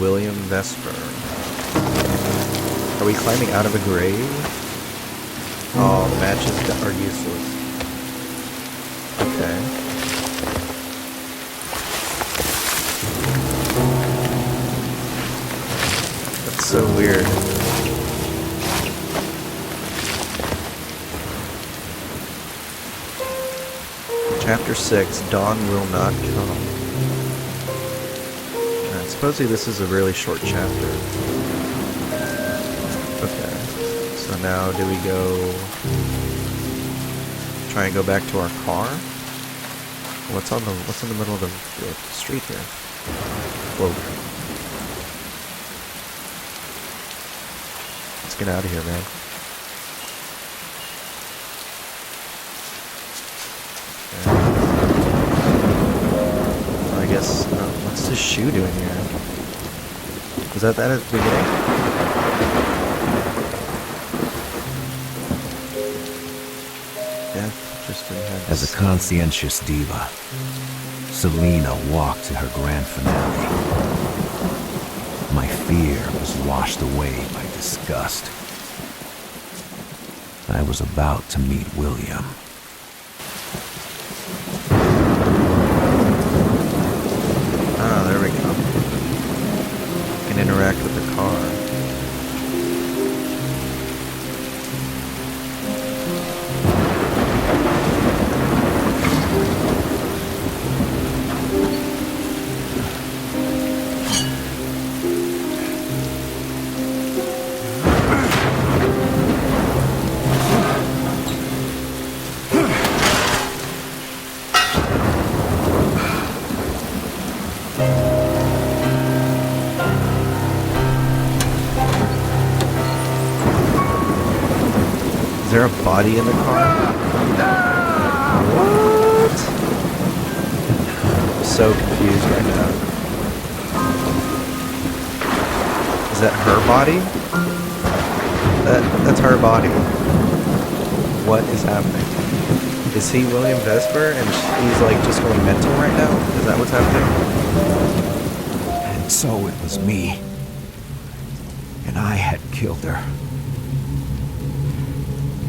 William Vesper. Are we climbing out of a grave? Oh, matches are useless. Okay. That's so weird. Chapter 6, Dawn Will Not Come. Supposedly this is a really short chapter. Okay. So now do we go... try and go back to our car? What's in the middle of the street here? Whoa. Let's get out of here, man. I guess, what's this shoe doing here? Was that at the beginning? Yeah, just as a conscientious diva, Selena walked to her grand finale. My fear was washed away by disgust. I was about to meet William. Ah, there we go. You can interact with the car. Is there a body in the car? What? I'm so confused right now. Is that her body? That's her body. What is happening? Is he William Vesper and he's like just going mental right now? Is that what's happening? And so it was me. And I had killed her.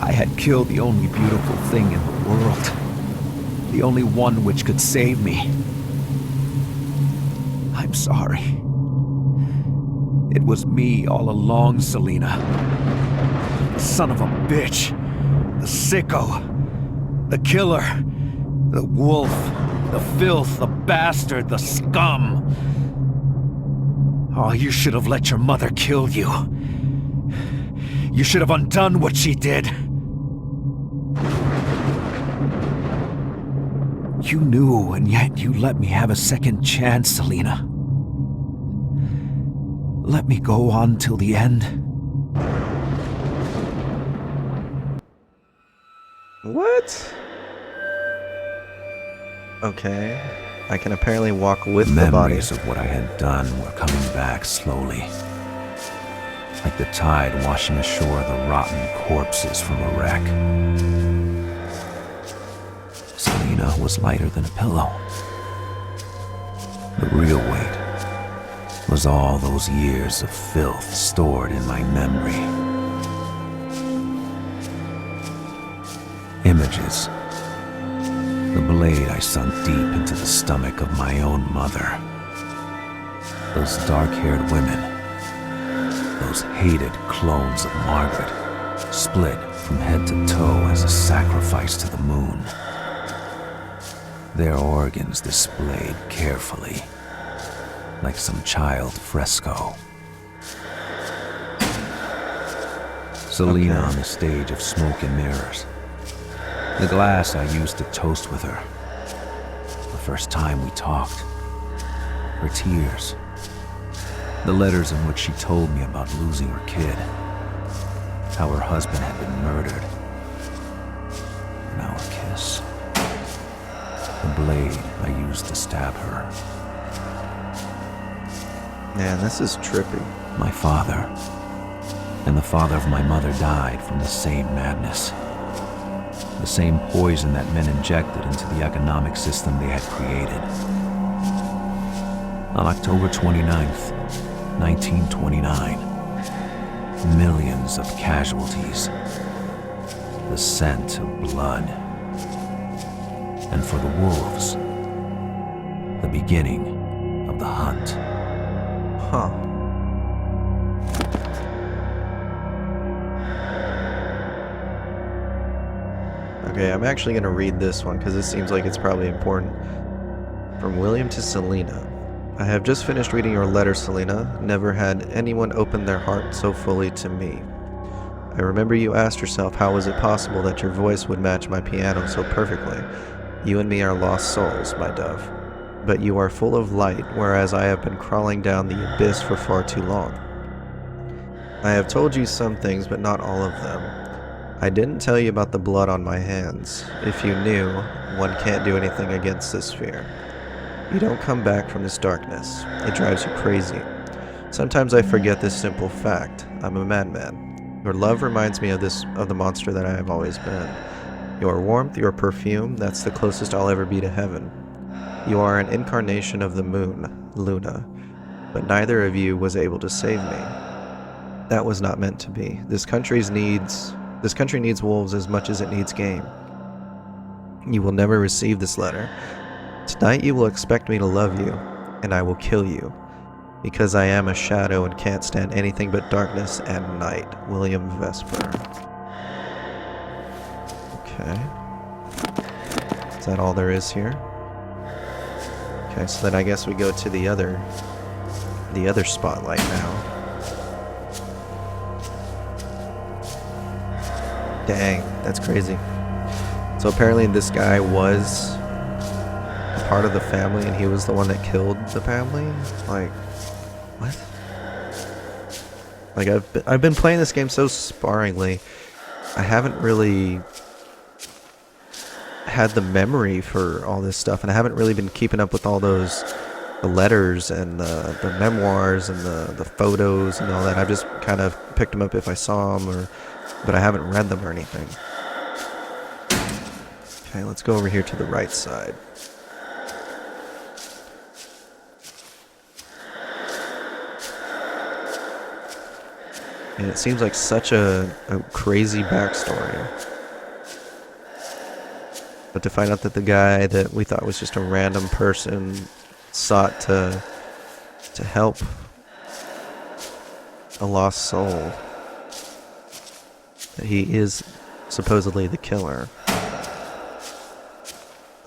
I had killed the only beautiful thing in the world. The only one which could save me. I'm sorry. It was me all along, Selena. The son of a bitch. The sicko. The killer. The wolf. The filth. The bastard. The scum. Oh, you should have let your mother kill you. You should have undone what she did. You knew, and yet you let me have a second chance, Selena. Let me go on till the end. What? Okay. I can apparently walk with the body. Memories of what I had done were coming back slowly. Like the tide washing ashore the rotten corpses from a wreck. Selena was lighter than a pillow. The real weight was all those years of filth stored in my memory. Images. The blade I sunk deep into the stomach of my own mother. Those dark-haired women. Those hated clones of Margaret, split from head to toe as a sacrifice to the moon. Their organs displayed carefully, like some child fresco. Selena on the stage of smoke and mirrors. The glass I used to toast with her. The first time we talked. Her tears. The letters in which she told me about losing her kid. How her husband had been murdered. And our kiss. The blade I used to stab her. Man, this is trippy. My father and the father of my mother died from the same madness. The same poison that men injected into the economic system they had created. On October 29th, 1929, millions of casualties, the scent of blood, and for the wolves, the beginning of the hunt. Huh. Okay, I'm actually going to read this one because this seems like it's probably important. From William to Selena. I have just finished reading your letter, Selena. Never had anyone open their heart so fully to me. I remember you asked yourself how was it possible that your voice would match my piano so perfectly. You and me are lost souls, my dove. But you are full of light, whereas I have been crawling down the abyss for far too long. I have told you some things, but not all of them. I didn't tell you about the blood on my hands. If you knew, one can't do anything against this fear. You don't come back from this darkness. It drives you crazy. Sometimes I forget this simple fact. I'm a madman. Your love reminds me of the monster that I have always been. Your warmth, your perfume, that's the closest I'll ever be to heaven. You are an incarnation of the moon, Luna, but neither of you was able to save me. That was not meant to be. This country needs wolves as much as it needs game. You will never receive this letter. Tonight you will expect me to love you, and I will kill you, because I am a shadow and can't stand anything but darkness and night. William Vesper. Okay. Is that all there is here? Okay, so then I guess we go to the other spotlight now. Dang, that's crazy. So apparently this guy was a part of the family and he was the one that killed the family? Like, what? Like, I've been playing this game so sparingly, I haven't really had the memory for all this stuff, and I haven't really been keeping up with all the letters and the memoirs and the photos and all that. I've just kind of picked them up if I saw them, but I haven't read them or anything. Okay, let's go over here to the right side. And it seems like such a crazy backstory. But to find out that the guy that we thought was just a random person sought to help a lost soul, that he is supposedly the killer.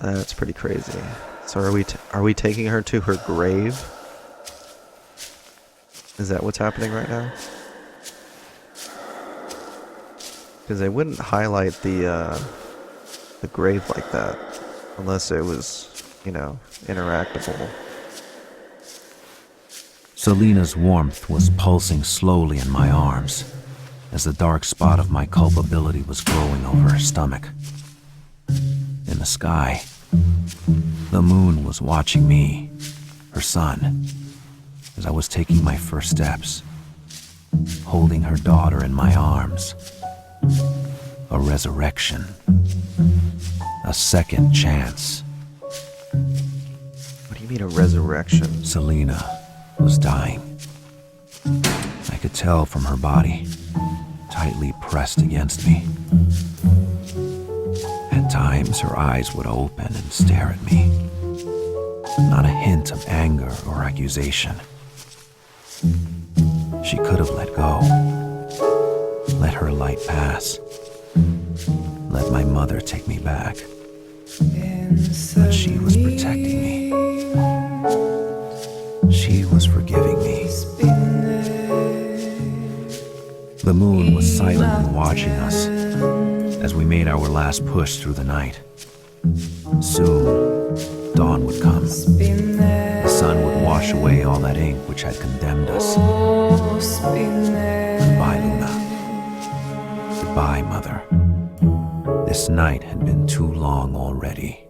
That's pretty crazy. So are we taking her to her grave? Is that what's happening right now? Because they wouldn't highlight the grave like that unless it was, interactable. Selena's warmth was pulsing slowly in my arms as the dark spot of my culpability was growing over her stomach. In the sky, the moon was watching me, her son, as I was taking my first steps, holding her daughter in my arms. A resurrection. A second chance. What do you mean a resurrection? Selena was dying. I could tell from her body, tightly pressed against me. At times, her eyes would open and stare at me. Not a hint of anger or accusation. She could have let go. Let her light pass. Let my mother take me back. But she was protecting me. She was forgiving me. The moon was silently watching us as we made our last push through the night. Soon, dawn would come. The sun would wash away all that ink which had condemned us. Goodbye, Luna. Goodbye, Mother. This night had been too long already.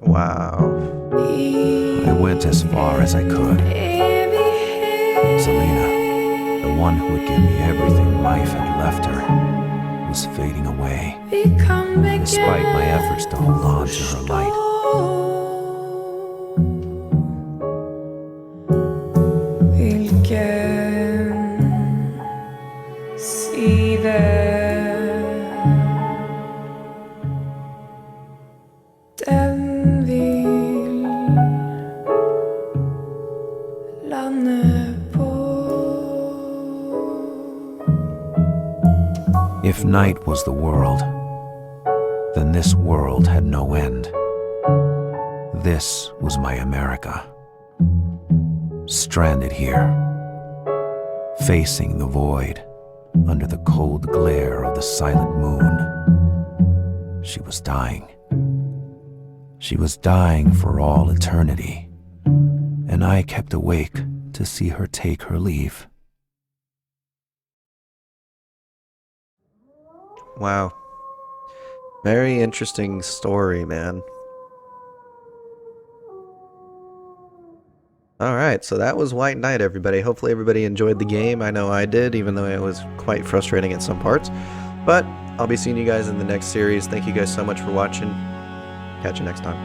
Wow. I went as far as I could. Selena, the one who would give me everything life had left her, was fading away, despite my efforts to hold on to her light. can see them. Den vill landa på. If night was the world, then this world had no end. This was my America. Stranded here, facing the void, under the cold glare of the silent moon. She was dying. She was dying for all eternity, and I kept awake to see her take her leave. Wow. Very interesting story, man. Alright, so that was White Knight, everybody. Hopefully everybody enjoyed the game. I know I did, even though it was quite frustrating at some parts. But I'll be seeing you guys in the next series. Thank you guys so much for watching. Catch you next time.